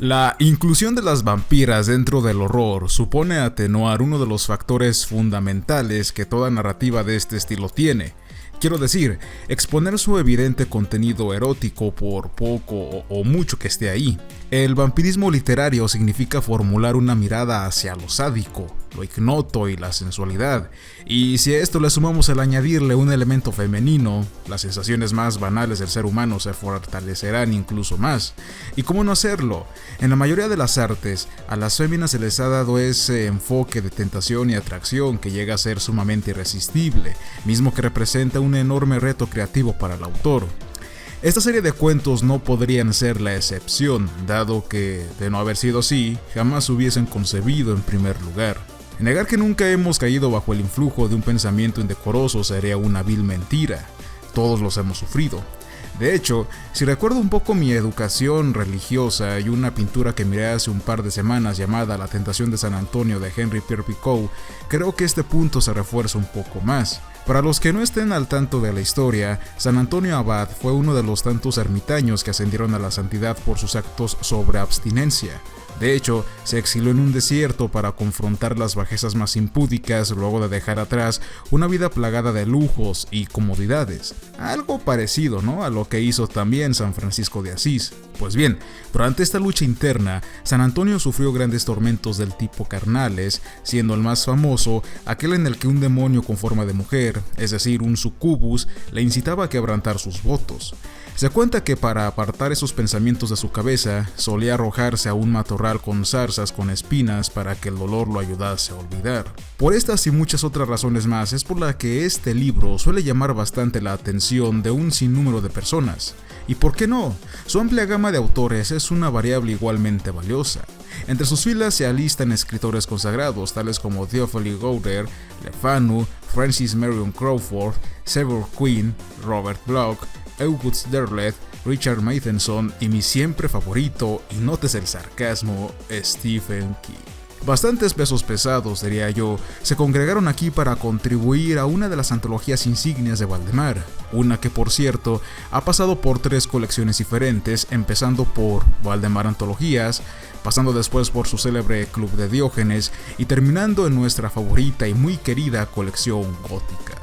La inclusión de las vampiras dentro del horror supone atenuar uno de los factores fundamentales que toda narrativa de este estilo tiene. Quiero decir, exponer su evidente contenido erótico por poco o mucho que esté ahí. El vampirismo literario significa formular una mirada hacia lo sádico, lo ignoto y la sensualidad, y si a esto le sumamos el añadirle un elemento femenino, las sensaciones más banales del ser humano se fortalecerán incluso más. ¿Y cómo no hacerlo? En la mayoría de las artes, a las féminas se les ha dado ese enfoque de tentación y atracción que llega a ser sumamente irresistible, mismo que representa un enorme reto creativo para el autor. Esta serie de cuentos no podrían ser la excepción, dado que, de no haber sido así, jamás hubiesen concebido en primer lugar. Negar que nunca hemos caído bajo el influjo de un pensamiento indecoroso sería una vil mentira. Todos los hemos sufrido. De hecho, si recuerdo un poco mi educación religiosa y una pintura que miré hace un par de semanas llamada La tentación de San Antonio de Henri Pierre Picot, creo que este punto se refuerza un poco más. Para los que no estén al tanto de la historia, San Antonio Abad fue uno de los tantos ermitaños que ascendieron a la santidad por sus actos sobre abstinencia. De hecho, se exilió en un desierto para confrontar las bajezas más impúdicas luego de dejar atrás una vida plagada de lujos y comodidades. Algo parecido, ¿no?, a lo que hizo también San Francisco de Asís. Pues bien, durante esta lucha interna, San Antonio sufrió grandes tormentos del tipo carnales, siendo el más famoso aquel en el que un demonio con forma de mujer, es decir, un sucubus, le incitaba a quebrantar sus votos. Se cuenta que para apartar esos pensamientos de su cabeza, solía arrojarse a un matorral con zarzas con espinas para que el dolor lo ayudase a olvidar. Por estas y muchas otras razones más es por la que este libro suele llamar bastante la atención de un sinnúmero de personas. ¿Y por qué no? Su amplia gama de autores es una variable igualmente valiosa. Entre sus filas se alistan escritores consagrados tales como Theophile Goddard, Le Fanu, Francis Marion Crawford, Trevor Quinn, Robert Bloch, August Derleth, Richard Matheson y mi siempre favorito, y notes el sarcasmo, Stephen King. Bastantes pesos pesados, diría yo, se congregaron aquí para contribuir a una de las antologías insignias de Valdemar, una que por cierto ha pasado por 3 colecciones diferentes, empezando por Valdemar Antologías, pasando después por su célebre Club de Diógenes y terminando en nuestra favorita y muy querida colección gótica.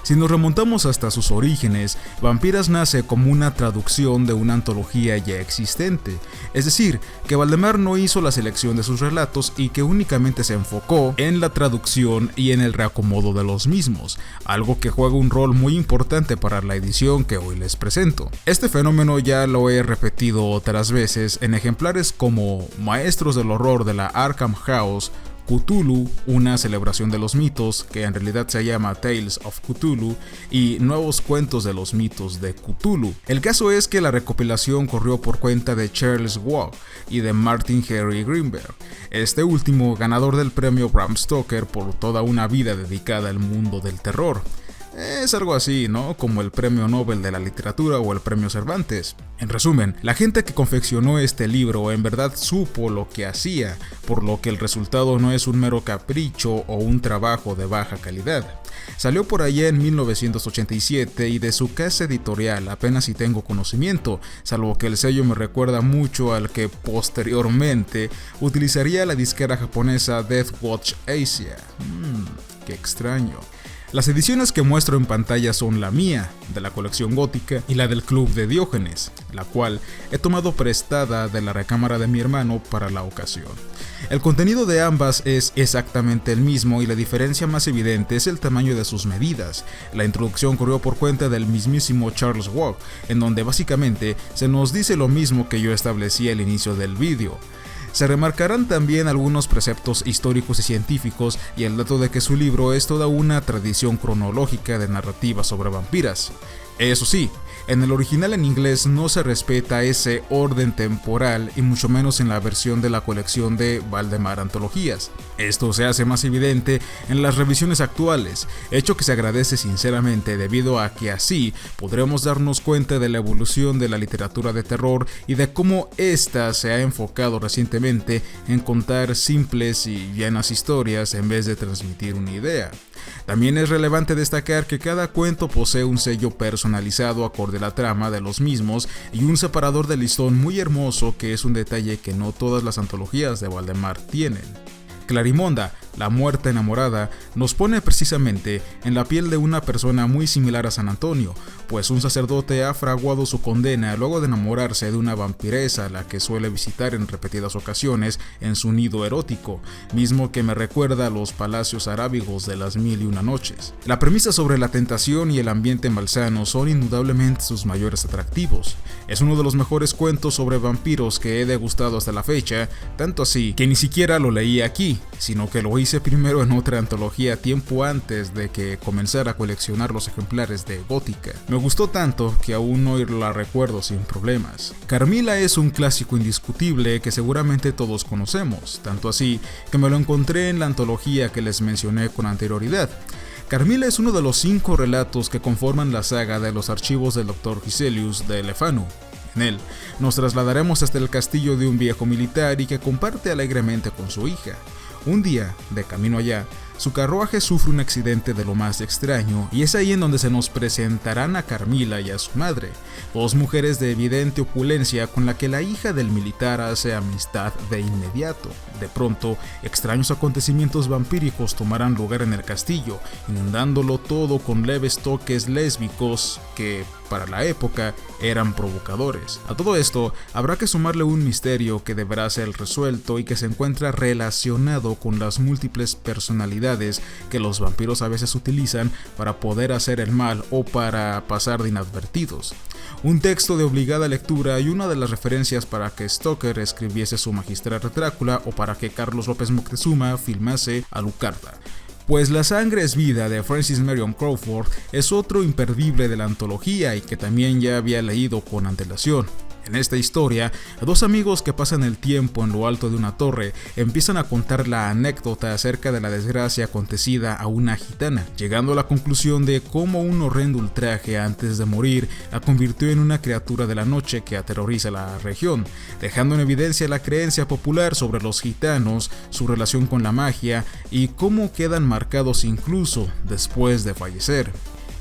Si nos remontamos hasta sus orígenes, Vampiras nace como una traducción de una antología ya existente, es decir, que Valdemar no hizo la selección de sus relatos y que únicamente se enfocó en la traducción y en el reacomodo de los mismos, algo que juega un rol muy importante para la edición que hoy les presento. Este fenómeno ya lo he repetido otras veces en ejemplares como Maestros del Horror de la Arkham House, Cthulhu, una celebración de los mitos, que en realidad se llama Tales of Cthulhu, y Nuevos Cuentos de los Mitos de Cthulhu. El caso es que la recopilación corrió por cuenta de Charles Waugh y de Martin Henry Greenberg, este último ganador del premio Bram Stoker por toda una vida dedicada al mundo del terror. Es algo así, ¿no?, como el Premio Nobel de la Literatura o el Premio Cervantes. En resumen, la gente que confeccionó este libro en verdad supo lo que hacía, por lo que el resultado no es un mero capricho o un trabajo de baja calidad. Salió por allá en 1987 y de su casa editorial apenas si tengo conocimiento, salvo que el sello me recuerda mucho al que posteriormente utilizaría la disquera japonesa Death Watch Asia. Qué extraño. Las ediciones que muestro en pantalla son la mía, de la colección gótica, y la del Club de Diógenes, la cual he tomado prestada de la recámara de mi hermano para la ocasión. El contenido de ambas es exactamente el mismo y la diferencia más evidente es el tamaño de sus medidas. La introducción corrió por cuenta del mismísimo Charles Waugh, en donde básicamente se nos dice lo mismo que yo establecí al inicio del vídeo. Se remarcarán también algunos preceptos históricos y científicos y el dato de que su libro es toda una tradición cronológica de narrativa sobre vampiras. Eso sí, en el original en inglés no se respeta ese orden temporal y mucho menos en la versión de la colección de Valdemar Antologías. Esto se hace más evidente en las revisiones actuales, hecho que se agradece sinceramente debido a que así podremos darnos cuenta de la evolución de la literatura de terror y de cómo ésta se ha enfocado recientemente en contar simples y llanas historias en vez de transmitir una idea. También es relevante destacar que cada cuento posee un sello personalizado acorde a la trama de los mismos y un separador de listón muy hermoso, que es un detalle que no todas las antologías de Valdemar tienen. Clarimonda, la muerta enamorada, nos pone precisamente en la piel de una persona muy similar a San Antonio, pues un sacerdote ha fraguado su condena luego de enamorarse de una vampiresa a la que suele visitar en repetidas ocasiones en su nido erótico, mismo que me recuerda a los palacios arábigos de las 1001 noches. La premisa sobre la tentación y el ambiente malsano son indudablemente sus mayores atractivos. Es uno de los mejores cuentos sobre vampiros que he degustado hasta la fecha, tanto así que ni siquiera lo leí aquí, sino que lo hice primero en otra antología tiempo antes de que comenzara a coleccionar los ejemplares de Gótica. Me gustó tanto que aún hoy la recuerdo sin problemas. Carmilla es un clásico indiscutible que seguramente todos conocemos, tanto así que me lo encontré en la antología que les mencioné con anterioridad. Carmilla es uno de los 5 relatos que conforman la saga de los archivos del Dr. Giselius de Lefanu. En él, nos trasladaremos hasta el castillo de un viejo militar y que comparte alegremente con su hija. Un día, de camino allá, su carruaje sufre un accidente de lo más extraño y es ahí en donde se nos presentarán a Carmilla y a su madre, 2 mujeres de evidente opulencia con la que la hija del militar hace amistad de inmediato. De pronto, extraños acontecimientos vampíricos tomarán lugar en el castillo, inundándolo todo con leves toques lésbicos que, para la época, eran provocadores. A todo esto, habrá que sumarle un misterio que deberá ser resuelto y que se encuentra relacionado con las múltiples personalidades que los vampiros a veces utilizan para poder hacer el mal o para pasar de inadvertidos. Un texto de obligada lectura y una de las referencias para que Stoker escribiese su magistral Drácula o para que Carlos López Moctezuma filmase Alucarda. Pues La sangre es vida de Francis Marion Crawford es otro imperdible de la antología y que también ya había leído con antelación. En esta historia, 2 amigos que pasan el tiempo en lo alto de una torre empiezan a contar la anécdota acerca de la desgracia acontecida a una gitana, llegando a la conclusión de cómo un horrendo ultraje antes de morir la convirtió en una criatura de la noche que aterroriza la región, dejando en evidencia la creencia popular sobre los gitanos, su relación con la magia y cómo quedan marcados incluso después de fallecer.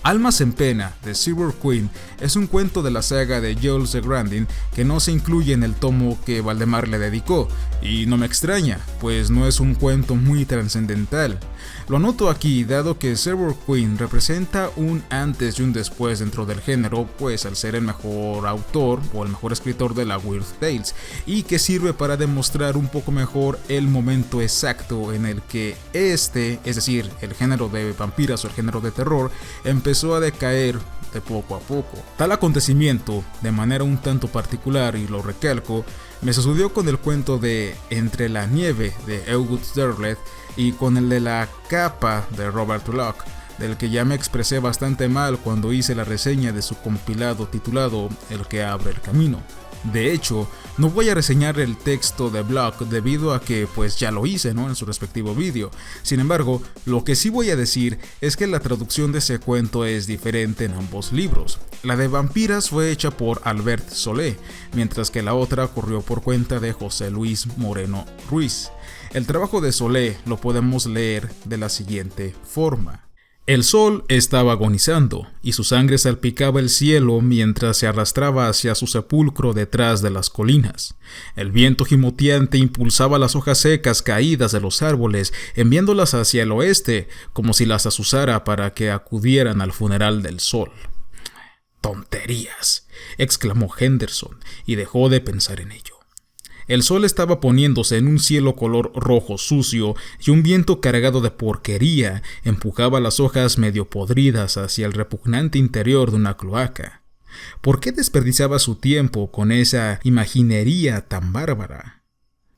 Almas en pena, de Silver Queen, es un cuento de la saga de Jules de Grandin que no se incluye en el tomo que Valdemar le dedicó, y no me extraña, pues no es un cuento muy trascendental. Lo anoto aquí dado que Silver Queen representa un antes y un después dentro del género, pues al ser el mejor autor o el mejor escritor de la Weird Tales, y que sirve para demostrar un poco mejor el momento exacto en el que es decir, el género de vampiras o el género de terror, empezó a decaer de poco a poco. Tal acontecimiento, de manera un tanto particular, y lo recalco, me sucedió con el cuento de Entre la nieve de August Derleth y con el de La capa de Robert Locke, del que ya me expresé bastante mal cuando hice la reseña de su compilado titulado El que abre el camino. De hecho, no voy a reseñar el texto de Block debido a que pues ya lo hice, en su respectivo vídeo. Sin embargo, lo que sí voy a decir es que la traducción de ese cuento es diferente en ambos libros. La de Vampiras fue hecha por Albert Solé, mientras que la otra corrió por cuenta de José Luis Moreno Ruiz. El trabajo de Solé lo podemos leer de la siguiente forma. El sol estaba agonizando, y su sangre salpicaba el cielo mientras se arrastraba hacia su sepulcro detrás de las colinas. El viento gimoteante impulsaba las hojas secas caídas de los árboles, enviándolas hacia el oeste, como si las azuzara para que acudieran al funeral del sol. «¡Tonterías!», exclamó Henderson, y dejó de pensar en ello. El sol estaba poniéndose en un cielo color rojo sucio y un viento cargado de porquería empujaba las hojas medio podridas hacia el repugnante interior de una cloaca. ¿Por qué desperdiciaba su tiempo con esa imaginería tan bárbara?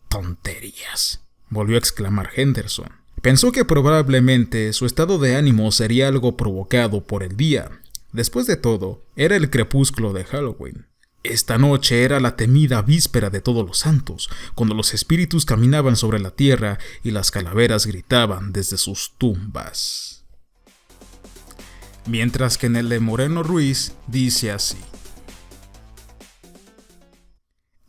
«¡Tonterías!», volvió a exclamar Henderson. Pensó que probablemente su estado de ánimo sería algo provocado por el día. Después de todo, era el crepúsculo de Halloween. Esta noche era la temida víspera de Todos los Santos, cuando los espíritus caminaban sobre la tierra y las calaveras gritaban desde sus tumbas. Mientras que en el de Moreno Ruiz dice así.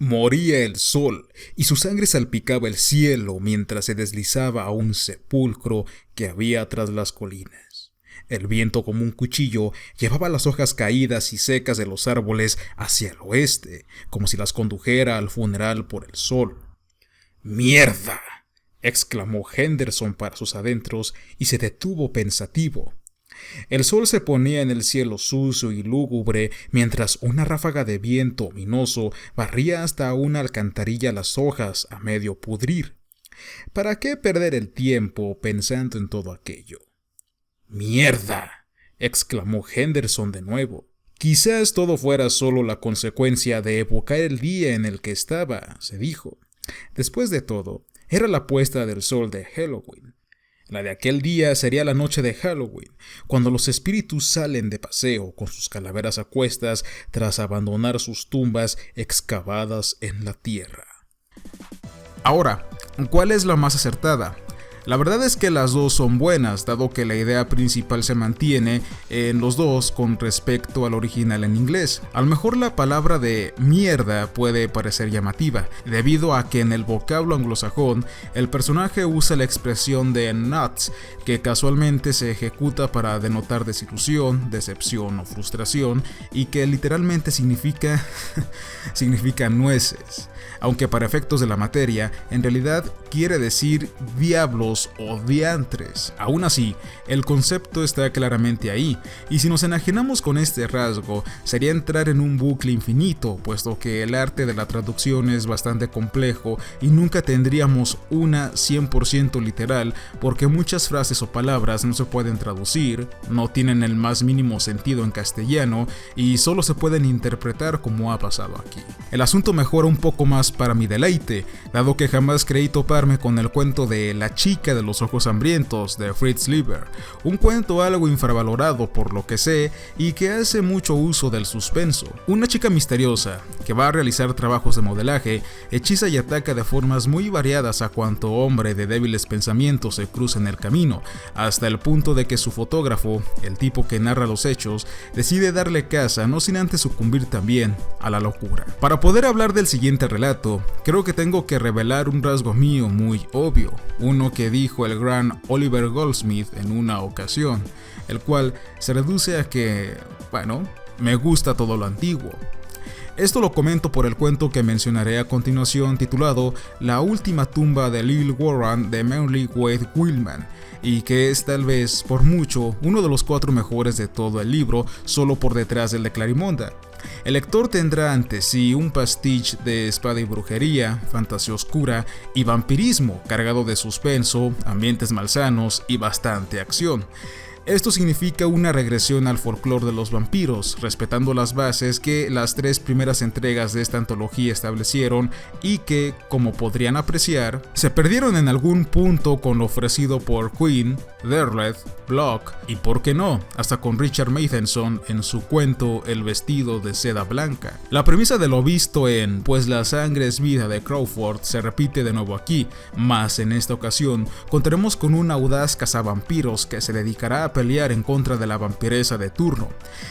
Moría el sol, y su sangre salpicaba el cielo mientras se deslizaba a un sepulcro que había tras las colinas. El viento, como un cuchillo, llevaba las hojas caídas y secas de los árboles hacia el oeste, como si las condujera al funeral por el sol. ¡Mierda!, exclamó Henderson para sus adentros y se detuvo pensativo. El sol se ponía en el cielo sucio y lúgubre mientras una ráfaga de viento ominoso barría hasta una alcantarilla las hojas a medio pudrir. ¿Para qué perder el tiempo pensando en todo aquello? ¡Mierda!, exclamó Henderson de nuevo. Quizás todo fuera solo la consecuencia de evocar el día en el que estaba, se dijo. Después de todo, era la puesta del sol de Halloween. La de aquel día sería la noche de Halloween, cuando los espíritus salen de paseo con sus calaveras a cuestas tras abandonar sus tumbas excavadas en la tierra. Ahora, ¿cuál es la más acertada? La verdad es que las dos son buenas, dado que la idea principal se mantiene en los dos con respecto al original en inglés. A lo mejor la palabra de mierda puede parecer llamativa, debido a que en el vocablo anglosajón el personaje usa la expresión de nuts, que casualmente se ejecuta para denotar desilusión, decepción o frustración, y que literalmente significa nueces. Aunque para efectos de la materia, en realidad quiere decir diablos o diantres. Aún así, el concepto está claramente ahí, y si nos enajenamos con este rasgo, sería entrar en un bucle infinito, puesto que el arte de la traducción es bastante complejo y nunca tendríamos una 100% literal, porque muchas frases o palabras no se pueden traducir, no tienen el más mínimo sentido en castellano y solo se pueden interpretar como ha pasado aquí. El asunto mejora un poco más para mi deleite, dado que jamás creí toparme con el cuento de La chica de los ojos hambrientos de Fritz Leiber, un cuento algo infravalorado por lo que sé y que hace mucho uso del suspenso. Una chica misteriosa que va a realizar trabajos de modelaje hechiza y ataca de formas muy variadas a cuanto hombre de débiles pensamientos se cruza en el camino, hasta el punto de que su fotógrafo, el tipo que narra los hechos, decide darle caza, no sin antes sucumbir también a la locura. Para poder hablar del siguiente relato, creo que tengo que revelar un rasgo mío muy obvio, uno que dijo el gran Oliver Goldsmith en una ocasión, el cual se reduce a que, me gusta todo lo antiguo. Esto lo comento por el cuento que mencionaré a continuación, titulado La última tumba de Lil Warren de Mary Wade Willman, y que es tal vez por mucho uno de los 4 mejores de todo el libro, solo por detrás del de Clarimonda. El lector tendrá ante sí un pastiche de espada y brujería, fantasía oscura y vampirismo cargado de suspenso, ambientes malsanos y bastante acción. Esto significa una regresión al folclore de los vampiros, respetando las bases que las 3 primeras entregas de esta antología establecieron y que, como podrían apreciar, se perdieron en algún punto con lo ofrecido por Quinn, Derleth, Block y, por qué no, hasta con Richard Matheson en su cuento El vestido de seda blanca. La premisa de lo visto en Pues la sangre es vida de Crawford se repite de nuevo aquí, mas en esta ocasión contaremos con un audaz cazavampiros que se dedicará a pelear en contra de la vampiresa de turno.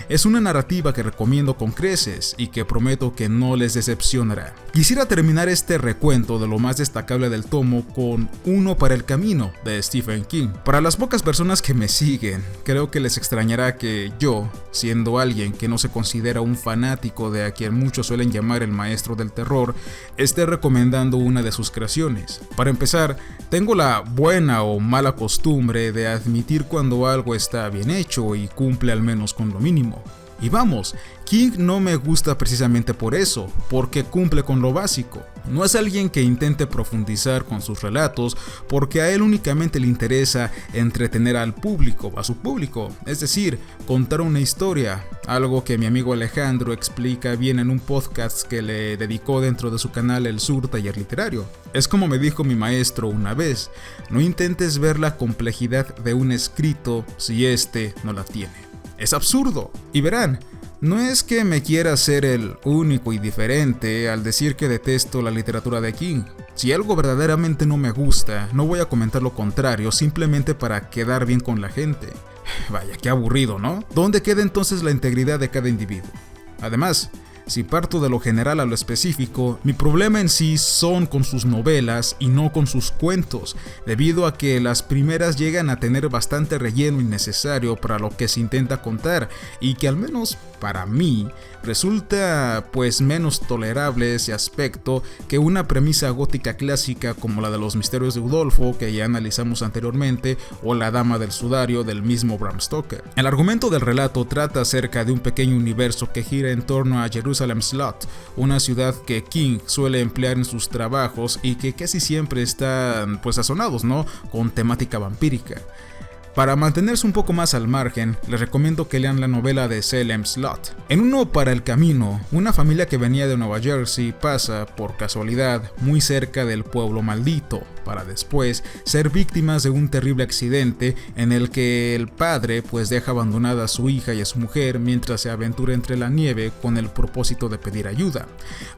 Es una narrativa que recomiendo con creces y que prometo que no les decepcionará. Quisiera terminar este recuento de lo más destacable del tomo con Uno para el camino de Stephen King. Para las pocas personas que me siguen, creo que les extrañará que yo, siendo alguien que no se considera un fanático de a quien muchos suelen llamar el maestro del terror, esté recomendando una de sus creaciones. Para empezar, tengo la buena o mala costumbre de admitir cuando algo está bien hecho y cumple al menos con lo mínimo. Y vamos, King no me gusta precisamente por eso, porque cumple con lo básico. No es alguien que intente profundizar con sus relatos, porque a él únicamente le interesa entretener al público, a su público, es decir, contar una historia, algo que mi amigo Alejandro explica bien en un podcast que le dedicó dentro de su canal El Sur Taller Literario. Es como me dijo mi maestro una vez, no intentes ver la complejidad de un escrito si este no la tiene. Es absurdo. Y verán, no es que me quiera ser el único y diferente al decir que detesto la literatura de King. Si algo verdaderamente no me gusta, no voy a comentar lo contrario simplemente para quedar bien con la gente. Vaya, qué aburrido, ¿no? ¿Dónde queda entonces la integridad de cada individuo? Además, Si parto de lo general a lo específico, mi problema en sí son con sus novelas y no con sus cuentos, debido a que las primeras llegan a tener bastante relleno innecesario para lo que se intenta contar y que al menos para mí resulta pues menos tolerable ese aspecto que una premisa gótica clásica como la de los misterios de Udolpho que ya analizamos anteriormente o La Dama del Sudario del mismo Bram Stoker. El argumento del relato trata acerca de un pequeño universo que gira en torno a Jerusalem Slot, una ciudad que King suele emplear en sus trabajos y que casi siempre están pues sazonados, ¿no?, con temática vampírica. Para mantenerse un poco más al margen, les recomiendo que lean la novela de Salem Slot. En Uno para el Camino, una familia que venía de Nueva Jersey pasa, por casualidad, muy cerca del pueblo maldito, para después ser víctimas de un terrible accidente en el que el padre pues deja abandonada a su hija y a su mujer mientras se aventura entre la nieve con el propósito de pedir ayuda.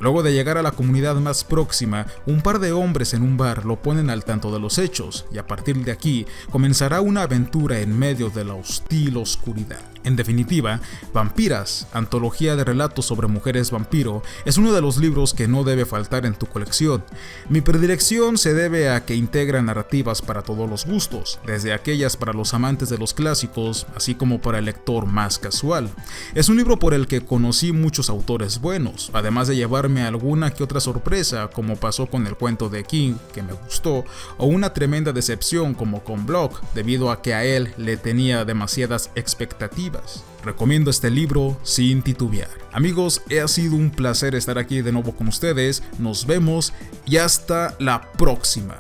Luego de llegar a la comunidad más próxima, un par de hombres en un bar lo ponen al tanto de los hechos, y a partir de aquí comenzará una aventura en medio de la hostil oscuridad. En definitiva, Vampiras, antología de relatos sobre mujeres vampiro, es uno de los libros que no debe faltar en tu colección. Mi predilección se debe a que integra narrativas para todos los gustos, desde aquellas para los amantes de los clásicos, así como para el lector más casual. Es un libro por el que conocí muchos autores buenos, además de llevarme alguna que otra sorpresa, como pasó con el cuento de King, que me gustó, o una tremenda decepción como con Block, debido a que a él le tenía demasiadas expectativas. Recomiendo este libro sin titubear. Amigos, ha sido un placer estar aquí de nuevo con ustedes. Nos vemos y hasta la próxima.